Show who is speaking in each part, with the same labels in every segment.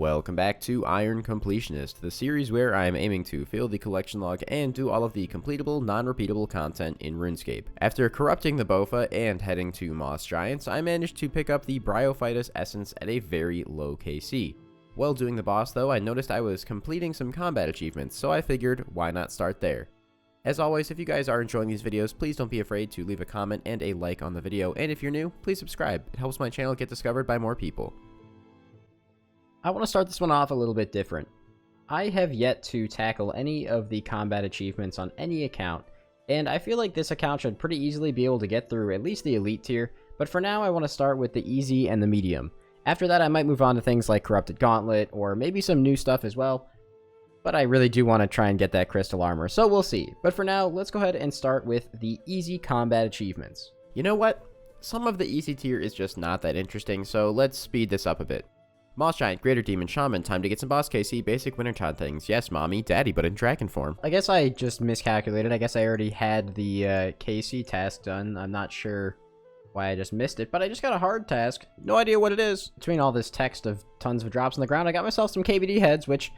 Speaker 1: Welcome back to Iron Completionist, the series where I am aiming to fill the collection log and do all of the completable, non-repeatable content in RuneScape. After corrupting the Bofa and heading to Moss Giants, I managed to pick up the Bryophytus Essence at a very low KC. While doing the boss though, I noticed I was completing some combat achievements, so I figured why not start there. As always, if you guys are enjoying these videos, please don't be afraid to leave a comment and a like on the video, and if you're new, please subscribe. It helps my channel get discovered by more people.
Speaker 2: I want to start this one off a little bit different. I have yet to tackle any of the combat achievements on any account, and I feel like this account should pretty easily be able to get through at least the elite tier, but for now I want to start with the easy and the medium. After that I might move on to things like Corrupted Gauntlet, or maybe some new stuff as well, but I really do want to try and get that crystal armor, so we'll see. But for now, let's go ahead and start with the easy combat achievements.
Speaker 1: You know what? Some of the easy tier is just not that interesting, so let's speed this up a bit. Moss Giant, Greater Demon, Shaman, time to get some boss KC, basic Wintertide things. Yes, mommy, daddy, but in dragon form.
Speaker 2: I guess I just miscalculated. I guess I already had the KC task done. I'm not sure why I just missed it, but I just got a hard task. No idea what it is. Between all this text of tons of drops on the ground, I got myself some KBD heads, which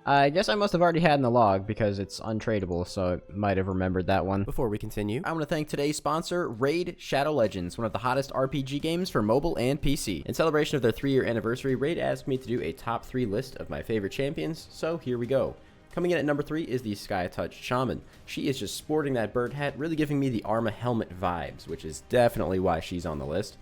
Speaker 2: I guess I must have already had in the log because it's untradeable, so I might have remembered that one.
Speaker 1: Before we continue, I want to thank today's sponsor, Raid Shadow Legends, one of the hottest RPG games for mobile and PC. In celebration of their 3-year anniversary, Raid asked me to do a top 3 list of my favorite champions, so here we go. Coming in at number 3 is the Sky Touch Shaman. She is just sporting that bird hat, really giving me the Arma helmet vibes, which is definitely why she's on the list.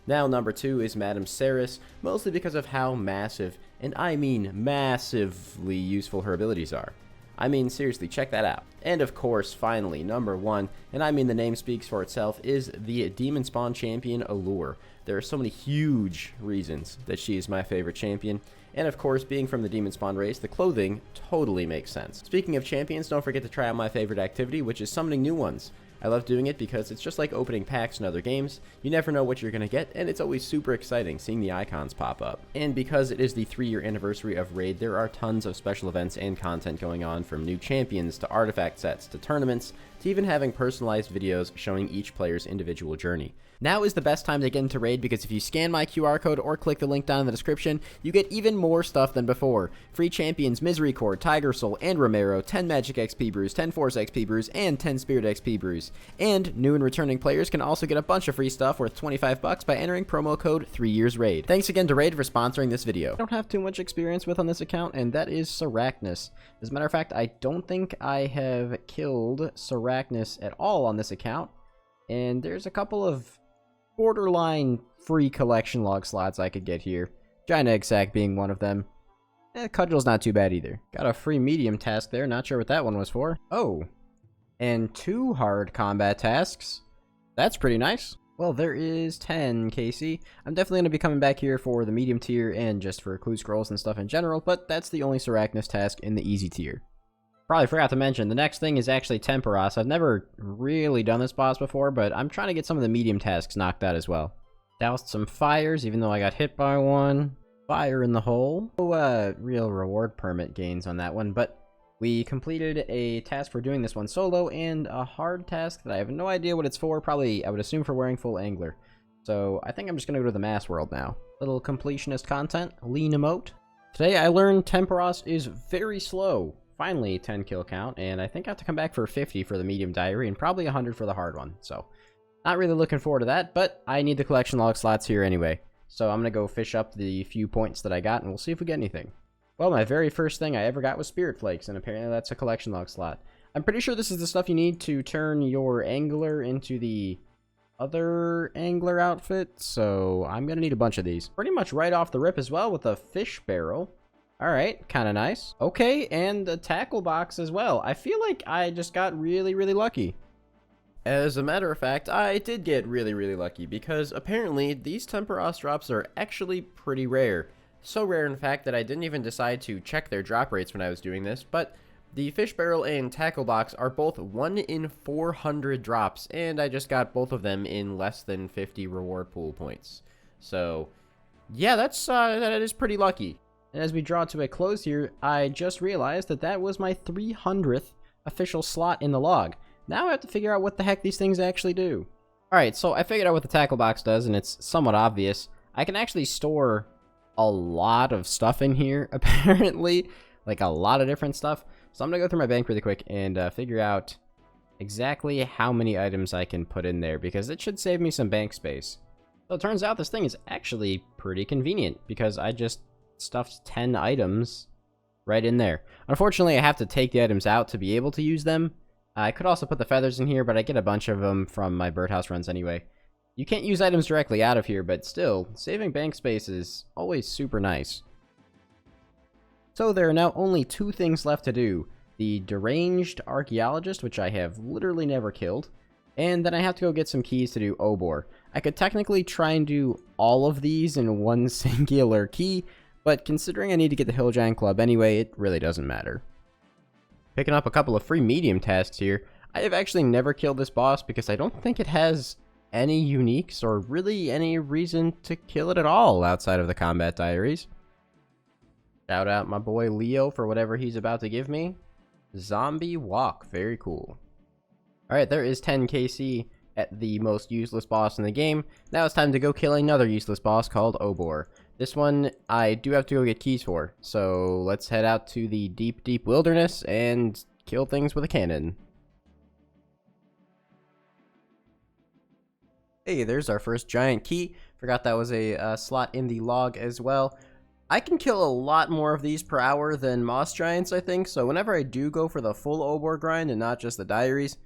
Speaker 1: Now number 2 is Madame Ceres, mostly because of how massive, and I mean massively useful her abilities are. I mean seriously, check that out. And of course, finally, number 1, and I mean the name speaks for itself, is the Demon Spawn champion Allure. There are so many huge reasons that she is my favorite champion, and of course, being from the Demon Spawn race, the clothing totally makes sense. Speaking of champions, don't forget to try out my favorite activity, which is summoning new ones. I love doing it because it's just like opening packs in other games. You never know what you're going to get, and it's always super exciting seeing the icons pop up. And because it is the 3-year anniversary of Raid, there are tons of special events and content going on, from new champions to artifact sets to tournaments to even having personalized videos showing each player's individual journey. Now is the best time to get into Raid because if you scan my QR code or click the link down in the description, you get even more stuff than before. Free champions Misery Cord, Tiger Soul, and Romero, 10 Magic XP brews, 10 Force XP brews, and 10 Spirit XP brews. And new and returning players can also get a bunch of free stuff worth $25 by entering promo code 3YearsRaid. Thanks again to Raid for sponsoring this video. I don't have too much experience with on this account, and that is Sarachnis. As a matter of fact, I don't think I have killed Sarachnis at all on this account, and there's a couple of borderline free collection log slots I could get here. Giant Egg Sack being one of them. Cudgel's not too bad either. Got a free medium task there, not sure what that one was for. Oh, and 2 hard combat tasks. That's pretty nice. Well, there is 10 KC. I'm definitely going to be coming back here for the medium tier and just for clue scrolls and stuff in general, but that's the only Sarachnis task in the easy tier. Probably forgot to mention, the next thing is actually Temperos. I've never really done this boss before, but I'm trying to get some of the medium tasks knocked out as well. Doused some fires, even though I got hit by one. Fire in the hole. No real reward permit gains on that one, but we completed a task for doing this one solo, and a hard task that I have no idea what it's for. Probably, I would assume, for wearing full angler. So I think I'm just going to go to the mass world now. Little completionist content, lean emote. Today I learned Temperos is very slow. Finally, 10 kill count, and I think I have to come back for 50 for the medium diary, and probably 100 for the hard one, so not really looking forward to that, but I need the collection log slots here anyway, so I'm gonna go fish up the few points that I got, and we'll see if we get anything. Well, my very first thing I ever got was Spirit Flakes, and apparently that's a collection log slot. I'm pretty sure this is the stuff you need to turn your angler into the other angler outfit, so I'm gonna need a bunch of these. Pretty much right off the rip as well with a fish barrel. Alright, kind of nice. Okay, and a tackle box as well. I feel like I just got really lucky. As a matter of fact, I did get really lucky because apparently these Temperos drops are actually pretty rare. So rare in fact that I didn't even decide to check their drop rates when I was doing this, but the fish barrel and tackle box are both 1 in 400 drops, and I just got both of them in less than 50 reward pool points. So yeah, that is pretty lucky.
Speaker 2: And as we draw to a close here, I just realized that that was my 300th official slot in the log. Now I have to figure out what the heck these things actually do. Alright, so I figured out what the tackle box does, and it's somewhat obvious. I can actually store a lot of stuff in here, apparently. Like, a lot of different stuff. So I'm going to go through my bank really quick and figure out exactly how many items I can put in there, because it should save me some bank space. So it turns out this thing is actually pretty convenient, because I just stuffed 10 items right in there. Unfortunately, I have to take the items out to be able to use them. I could also put the feathers in here, but I get a bunch of them from my birdhouse runs anyway. You can't use items directly out of here, but still, saving bank space is always super nice. So there are now only 2 things left to do. The deranged archaeologist, which I have literally never killed, and then I have to go get some keys to do Obor. I could technically try and do all of these in one singular key, but considering I need to get the Hill Giant Club anyway, it really doesn't matter. Picking up a couple of free medium tasks here. I have actually never killed this boss because I don't think it has any uniques or really any reason to kill it at all outside of the combat diaries. Shout out my boy Leo for whatever he's about to give me. Zombie walk, very cool. Alright, there is 10 KC at the most useless boss in the game. Now it's time to go kill another useless boss called Obor. This one I do have to go get keys for, so let's head out to the deep, deep wilderness and kill things with a cannon. Hey, there's our first giant key. Forgot that was a slot in the log as well. I can kill a lot more of these per hour than moss giants, I think, so whenever I do go for the full Obor grind and not just the diaries,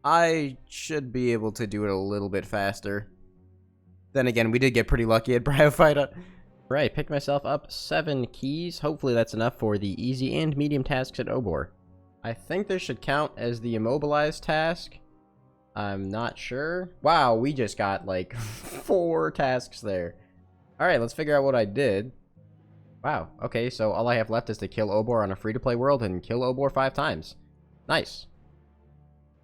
Speaker 2: I should be able to do it a little bit faster. Then again, we did get pretty lucky at Bryophyta. Right, picked myself up 7 keys. Hopefully that's enough for the easy and medium tasks at Obor. I think this should count as the immobilized task. I'm not sure. Wow, we just got like 4 tasks there. Alright, let's figure out what I did. Wow, okay, so all I have left is to kill Obor on a free-to-play world and kill Obor 5 times. Nice.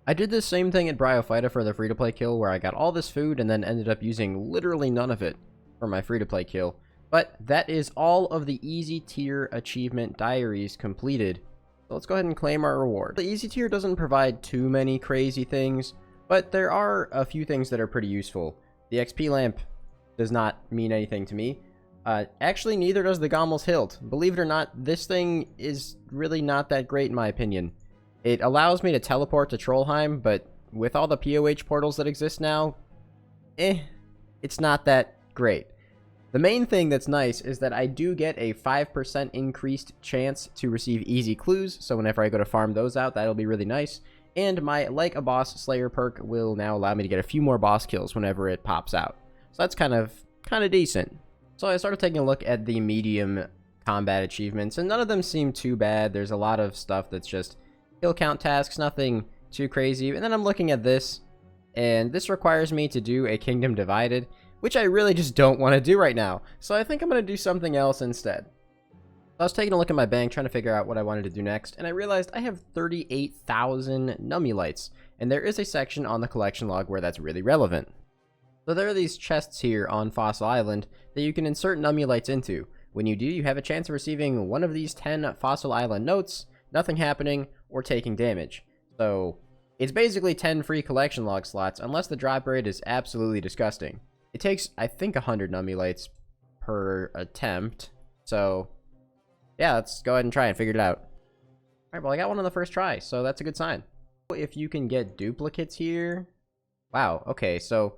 Speaker 2: I did the same thing at Bryophyta for the free-to-play kill, where I got all this food and then ended up using literally none of it for my free-to-play kill. But that is all of the easy tier achievement diaries completed. So let's go ahead and claim our reward. The easy tier doesn't provide too many crazy things, but there are a few things that are pretty useful. The XP lamp does not mean anything to me. Actually, neither does the Gommel's Hilt. Believe it or not, this thing is really not that great in my opinion. It allows me to teleport to Trollheim, but with all the POH portals that exist now, it's not that great. The main thing that's nice is that I do get a 5% increased chance to receive easy clues, so whenever I go to farm those out, that'll be really nice. And my Like a Boss Slayer perk will now allow me to get a few more boss kills whenever it pops out. So that's kind of decent. So I started taking a look at the medium combat achievements, and none of them seem too bad. There's a lot of stuff that's just kill count tasks, nothing too crazy. And then I'm looking at this, and this requires me to do a Kingdom Divided, which I really just don't want to do right now. So I think I'm going to do something else instead. I was taking a look at my bank, trying to figure out what I wanted to do next, and I realized I have 38,000 Nunlights, and there is a section on the collection log where that's really relevant. So there are these chests here on Fossil Island that you can insert Nunlights into. When you do, you have a chance of receiving one of these 10 Fossil Island notes, nothing happening, or taking damage. So it's basically 10 free collection log slots, unless the drop rate is absolutely disgusting. It takes, I think, 100 Nunlights per attempt, so yeah, let's go ahead and try and figure it out. Alright, well I got one on the first try, so that's a good sign. If you can get duplicates here... Wow, okay, so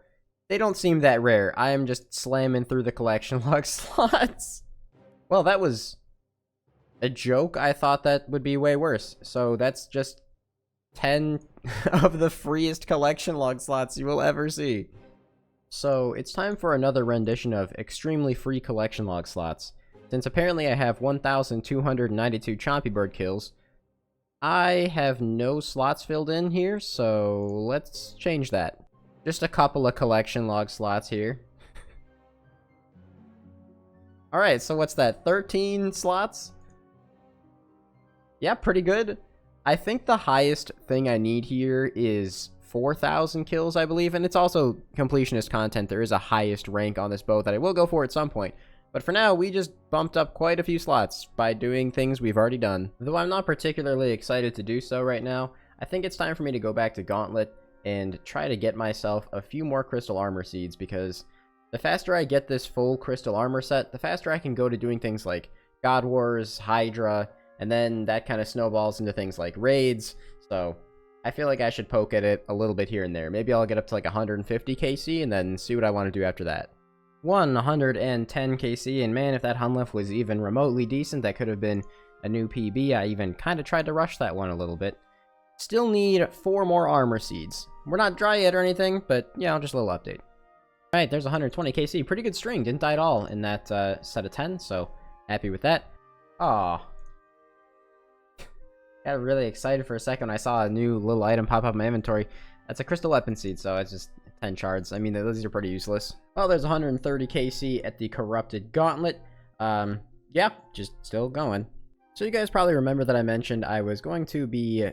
Speaker 2: they don't seem that rare. I am just slamming through the collection log slots. Well, that was a joke. I thought that would be way worse. So that's just 10 of the freest collection log slots you will ever see. So it's time for another rendition of extremely free collection log slots. Since apparently I have 1,292 Chompy Bird kills, I have no slots filled in here, so let's change that. Just a couple of collection log slots here. Alright, so what's that? 13 slots? Yeah, pretty good. I think the highest thing I need here is 4,000 kills, I believe. And it's also completionist content. There is a highest rank on this boat that I will go for at some point. But for now, we just bumped up quite a few slots by doing things we've already done. Though I'm not particularly excited to do so right now, I think it's time for me to go back to Gauntlet and try to get myself a few more crystal armor seeds, because The faster I get this full crystal armor set, the faster I can go to doing things like God Wars, Hydra, and then that kind of snowballs into things like raids. So I feel like I should poke at it a little bit here and there. Maybe I'll get up to like 150 KC and then see what I want to do after that. 110 KC, and man, if that Hunlift was even remotely decent, that could have been a new PB. I even kind of tried to rush that one a little bit. Still need 4 more armor seeds. We're not dry yet or anything, but yeah, just a little update. Alright, there's 120 KC. Pretty good string. Didn't die at all in that set of 10, so happy with that. Aw. Got really excited for a second when I saw a new little item pop up in my inventory. That's a crystal weapon seed, so it's just 10 shards. I mean, those are pretty useless. Well, there's 130 KC at the corrupted gauntlet. Yeah, just still going. So you guys probably remember that I mentioned I was going to be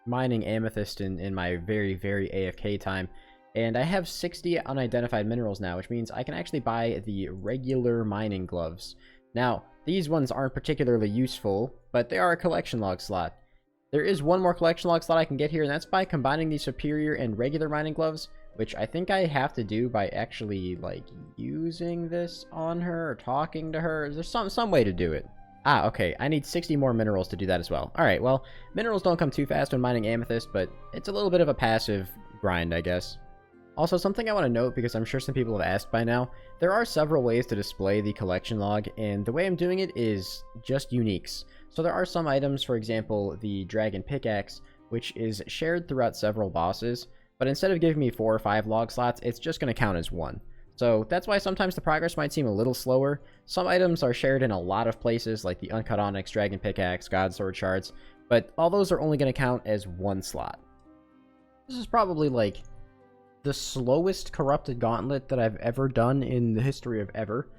Speaker 2: mining amethyst in my very AFK time. And I have 60 unidentified minerals now, which means I can actually buy the regular mining gloves. Now, these ones aren't particularly useful, but they are a collection log slot. There is one more collection log slot I can get here, and that's by combining the superior and regular mining gloves, which I think I have to do by actually, like, using this on her or talking to her. There's some way to do it. Ah, okay, I need 60 more minerals to do that as well. Alright, well, minerals don't come too fast when mining amethyst, but it's a little bit of a passive grind, I guess. Also, something I want to note, because I'm sure some people have asked by now, there are several ways to display the collection log, and the way I'm doing it is just uniques. So there are some items, for example, the dragon pickaxe, which is shared throughout several bosses, but instead of giving me 4 or 5 log slots, it's just going to count as 1. So that's why sometimes the progress might seem a little slower. Some items are shared in a lot of places, like the uncut onyx, dragon pickaxe, god sword shards, but all those are only going to count as 1 slot. This is probably like the slowest corrupted gauntlet that I've ever done in the history of ever.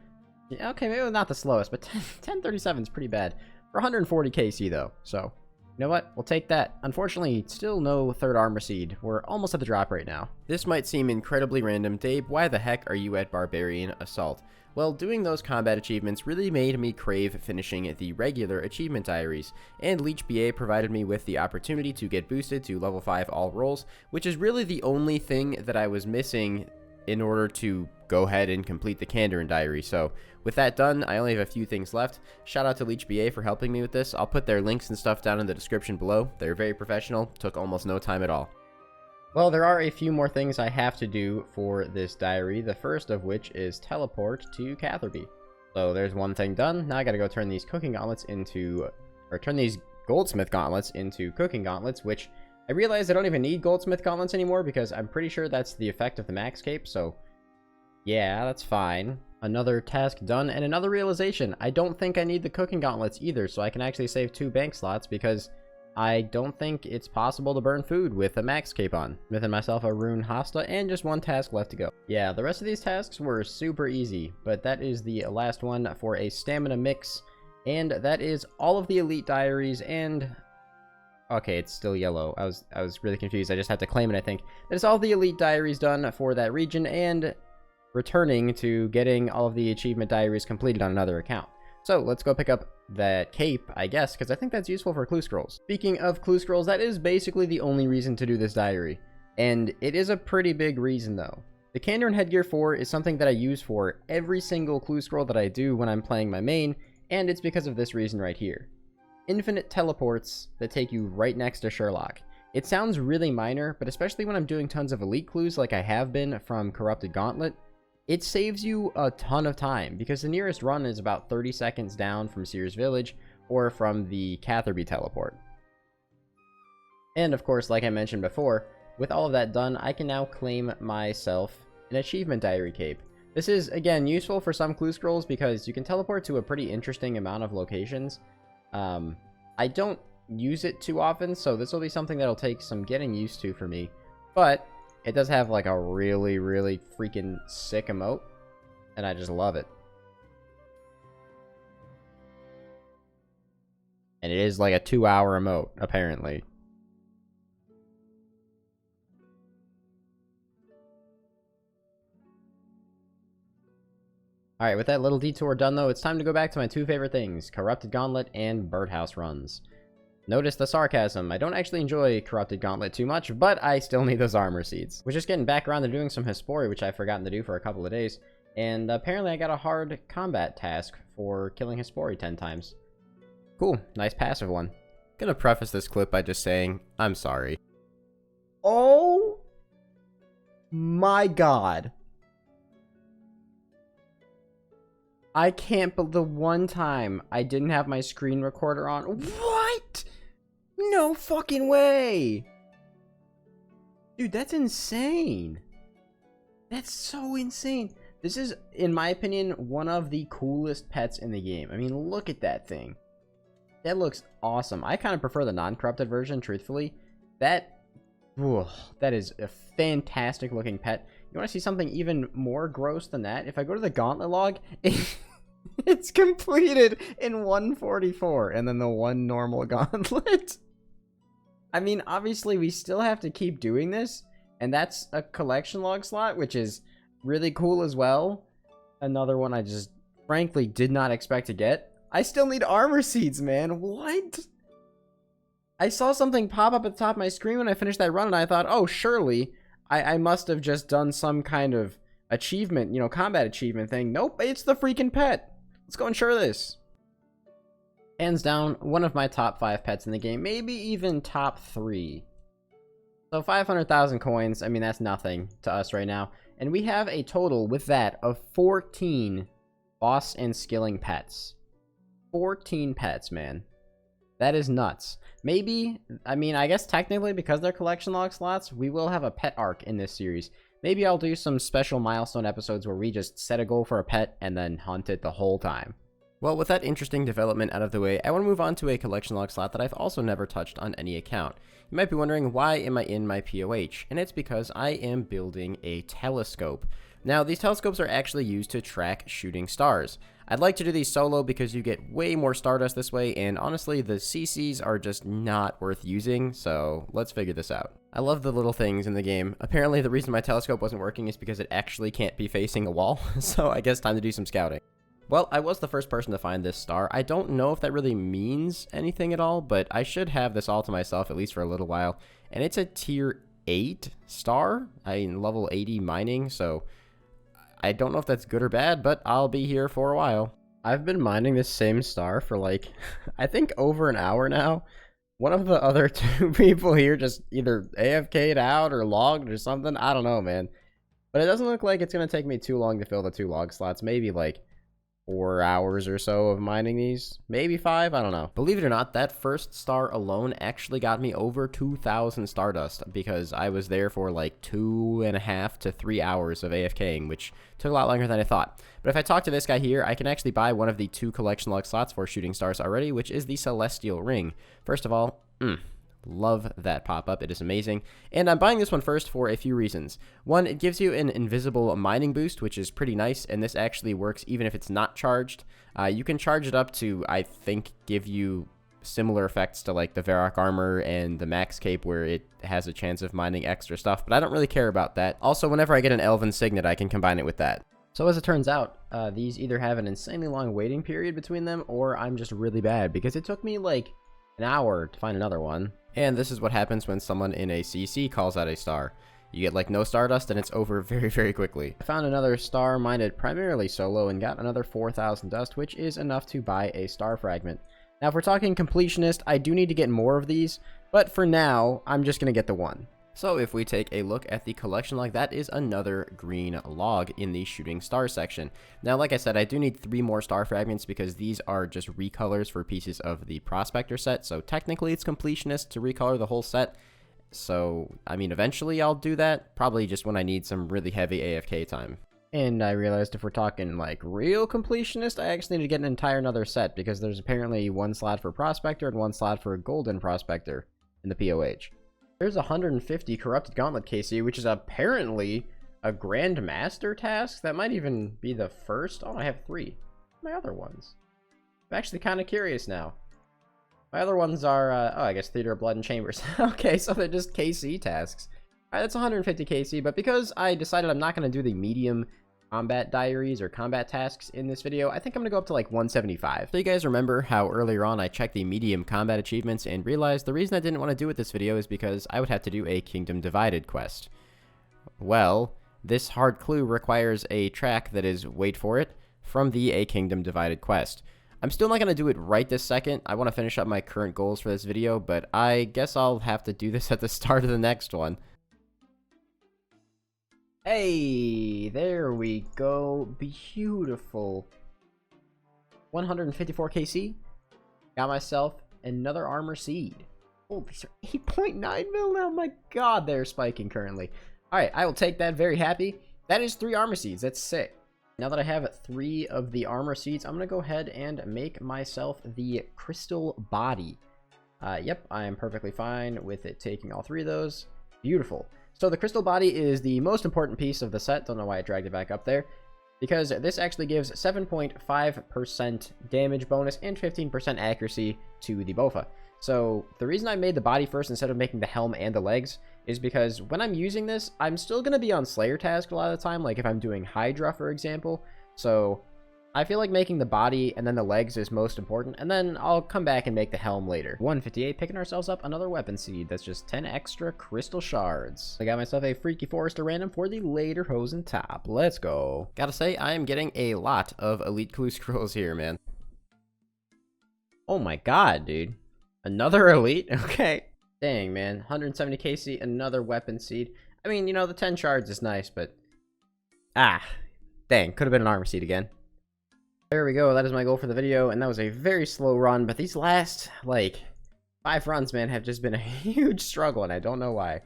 Speaker 2: Yeah, okay, maybe not the slowest, but 1037 is pretty bad. For 140 KC though, so you know what? We'll take that. Unfortunately, still no 3rd armor seed. We're almost at the drop right now.
Speaker 1: This might seem incredibly random. Dabe, why the heck are you at Barbarian Assault? Well, doing those combat achievements really made me crave finishing the regular achievement diaries, and Leech BA provided me with the opportunity to get boosted to level 5 all roles, which is really the only thing that I was missing in order to go ahead and complete the Kandarin diary. So with that done, I only have a few things left. Shout out to Leech BA for helping me with this. I'll put their links and stuff down in the description below. They're very professional, took almost no time at all.
Speaker 2: Well, there are a few more things I have to do for this diary, the first of which is teleport to Catherby. So there's one thing done. Now I gotta go turn these cooking gauntlets into, or turn these goldsmith gauntlets into cooking gauntlets, which I realize I don't even need goldsmith gauntlets anymore because I'm pretty sure that's the effect of the max cape, so yeah, that's fine. Another task done, and another realization. I don't think I need the cooking gauntlets either, so I can actually save 2 bank slots because I don't think it's possible to burn food with a max cape on. Smithing myself a rune hosta, and just 1 task left to go. Yeah, the rest of these tasks were super easy, but that is the last one for a stamina mix, and that is all of the elite diaries, and okay, it's still yellow. I was really confused. I just had to claim it, I think. That is all the elite diaries done for that region, and returning to getting all of the achievement diaries completed on another account. So let's go pick up that cape, I guess, because I think that's useful for clue scrolls. Speaking of clue scrolls, that is basically the only reason to do this diary. And it is a pretty big reason, though. The Kandarin Headgear 4 is something that I use for every single clue scroll that I do when I'm playing my main, and it's because of this reason right here. Infinite teleports that take you right next to Sherlock. It sounds really minor, but especially when I'm doing tons of elite clues like I have been from Corrupted Gauntlet, it saves you a ton of time, because the nearest run is about 30 seconds down from Sears Village, or from the Catherby teleport. And of course, like I mentioned before, with all of that done, I can now claim myself an achievement diary cape. This is, again, useful for some clue scrolls because you can teleport to a pretty interesting amount of locations. I don't use it too often, so this will be something that'll take some getting used to for me, but it does have like a really freaking sick emote, and I just love it. And it is like a 2-hour emote, apparently. Alright, with that little detour done though, it's time to go back to my 2 favorite things, Corrupted Gauntlet and Birdhouse runs. Notice the sarcasm. I don't actually enjoy Corrupted Gauntlet too much, but I still need those armor seeds. We're just getting back around to doing some Hespori, which I've forgotten to do for a couple of days. And apparently I got a hard combat task for killing Hespori 10 times. Cool, nice passive one.
Speaker 1: Gonna preface this clip by just saying, I'm sorry.
Speaker 2: Oh my god. I can't believe the one time I didn't have my screen recorder on. What? No fucking way. Dude, that's insane. That's so insane. This is, in my opinion, one of the coolest pets in the game. I mean, look at that thing. That looks awesome. I kind of prefer the non-corrupted version, truthfully. That is a fantastic looking pet. You want to see something even more gross than that? If I go to the gauntlet log, it's completed in 144, and then the one normal gauntlet. I mean, obviously, we still have to keep doing this, and that's a collection log slot, which is really cool as well. Another one I just, frankly, did not expect to get. I still need armor seeds, man. What? I saw something pop up at the top of my screen when I finished that run, and I thought, oh, surely I must have just done some kind of achievement, you know, combat achievement thing. Nope, it's the freaking pet. Let's go ensure this. Hands down, one of my top 5 pets in the game, maybe even top 3. So 500,000 coins, I mean, that's nothing to us right now. And we have a total with that of 14 boss and skilling pets. 14 pets, man. That is nuts. Maybe, I mean, I guess technically because they're collection log slots, we will have a pet arc in this series. Maybe I'll do some special milestone episodes where we just set a goal for a pet and then hunt it the whole time.
Speaker 1: Well, with that interesting development out of the way, I want to move on to a collection log slot that I've also never touched on any account. You might be wondering, why am I in my POH? And it's because I am building a telescope. Now, these telescopes are actually used to track shooting stars. I'd like to do these solo because you get way more stardust this way, and honestly, the CCs are just not worth using, so let's figure this out. I love the little things in the game. Apparently, the reason my telescope wasn't working is because it actually can't be facing a wall, so I guess time to do some scouting. Well, I was the first person to find this star. I don't know if that really means anything at all, but I should have this all to myself, at least for a little while. And it's a tier 8 star. I mean, level 80 mining, so I don't know if that's good or bad, but I'll be here for a while. I've been mining this same star for like, I think over an hour now. One of the other 2 people here just either AFK'd out or logged or something. I don't know, man. But it doesn't look like it's going to take me too long to fill the 2 log slots. Maybe like 4 hours or so of mining these. Maybe 5, I don't know. Believe it or not, that first star alone actually got me over 2,000 Stardust because I was there for like 2.5 to 3 hours of AFKing, which took a lot longer than I thought. But if I talk to this guy here, I can actually buy one of the 2 collection log slots for shooting stars already, which is the Celestial Ring. First of all, love that pop-up. It is amazing. And I'm buying this one first for a few reasons. One, it gives you an invisible mining boost, which is pretty nice, and this actually works even if it's not charged. You can charge it up to, I think, give you similar effects to like the Varrock armor and the Max cape, where it has a chance of mining extra stuff, but I don't really care about that. Also, whenever I get an Elven Signet, I can combine it with that. So as it turns out, these either have an insanely long waiting period between them, or I'm just really bad, because it took me like an hour to find another one. And this is what happens when someone in a CC calls out a star. You get like no Stardust and it's over very, very quickly. I found another star mined primarily solo and got another 4,000 dust, which is enough to buy a star fragment. Now, if we're talking Completionist, I do need to get more of these, but for now, I'm just going to get the 1. So if we take a look at the collection log, that is another green log in the shooting star section. Now, like I said, I do need 3 more star fragments because these are just recolors for pieces of the prospector set. So technically it's Completionist to recolor the whole set. So, I mean, eventually I'll do that, probably just when I need some really heavy AFK time. And I realized if we're talking like real Completionist, I actually need to get an entire another set because there's apparently 1 slot for prospector and 1 slot for golden prospector in the POH. There's 150 Corrupted Gauntlet KC, which is apparently a Grandmaster task. That might even be the first. Oh, I have 3. My other ones. I'm actually kind of curious now. My other ones are, oh, I guess Theater of Blood and Chambers. Okay, so they're just KC tasks. Alright, that's 150 KC, but because I decided I'm not going to do the medium combat diaries or combat tasks in this video, I think I'm going to go up to like 175. So you guys remember how earlier on I checked the medium combat achievements and realized the reason I didn't want to do it this video is because I would have to do a Kingdom Divided quest. Well, This hard clue requires a track that is, wait for it, from the A Kingdom Divided quest. I'm still not going to do it right this second. I want to finish up my current goals for this video, but I guess I'll have to do this at the start of the next one.
Speaker 2: Hey, there we go. Beautiful. 154 KC. Got myself another armor seed. Oh, these are 8.9 mil now. My god, they're spiking currently. Alright, I will take that. Very happy. That is 3 armor seeds. That's sick. Now that I have 3 of the armor seeds, I'm going to go ahead and make myself the crystal body. Yep, I am perfectly fine with it taking all 3 of those. Beautiful. So the crystal body is the most important piece of the set. Don't know why I dragged it back up there. Because this actually gives 7.5% damage bonus and 15% accuracy to the Bofa. So the reason I made the body first instead of making the helm and the legs is because when I'm using this, I'm still going to be on Slayer task a lot of the time, like if I'm doing Hydra, for example. So I feel like making the body and then the legs is most important, and then I'll come back and make the helm later. 158, picking ourselves up another weapon seed. That's just 10 extra crystal shards. I got myself a Freaky Forester random for the Lederhosen top. Let's go.
Speaker 1: Gotta say, I am getting a lot of elite clue scrolls here, man.
Speaker 2: Oh my god, dude. Another elite? Okay. Dang, man. 170 KC, another weapon seed. I mean, you know, the 10 shards is nice, but... dang, could have been an armor seed again. There we go. That is my goal for the video, and that was a very slow run, but these last, like, 5 runs, man, have just been a huge struggle, and I don't know why.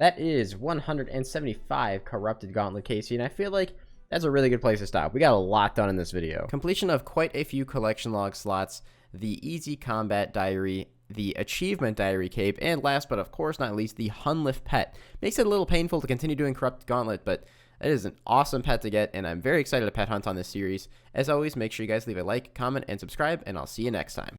Speaker 2: That is 175 Corrupted Gauntlet KC, and I feel like that's a really good place to stop. We got a lot done in this video.
Speaker 1: Completion of quite a few collection log slots, the Easy Combat Diary, the Achievement Diary Cape, and last but of course not least, the Hunlift Pet. Makes it a little painful to continue doing Corrupted Gauntlet, but it is an awesome pet to get, and I'm very excited to pet hunt on this series. As always, make sure you guys leave a like, comment, and subscribe, and I'll see you next time.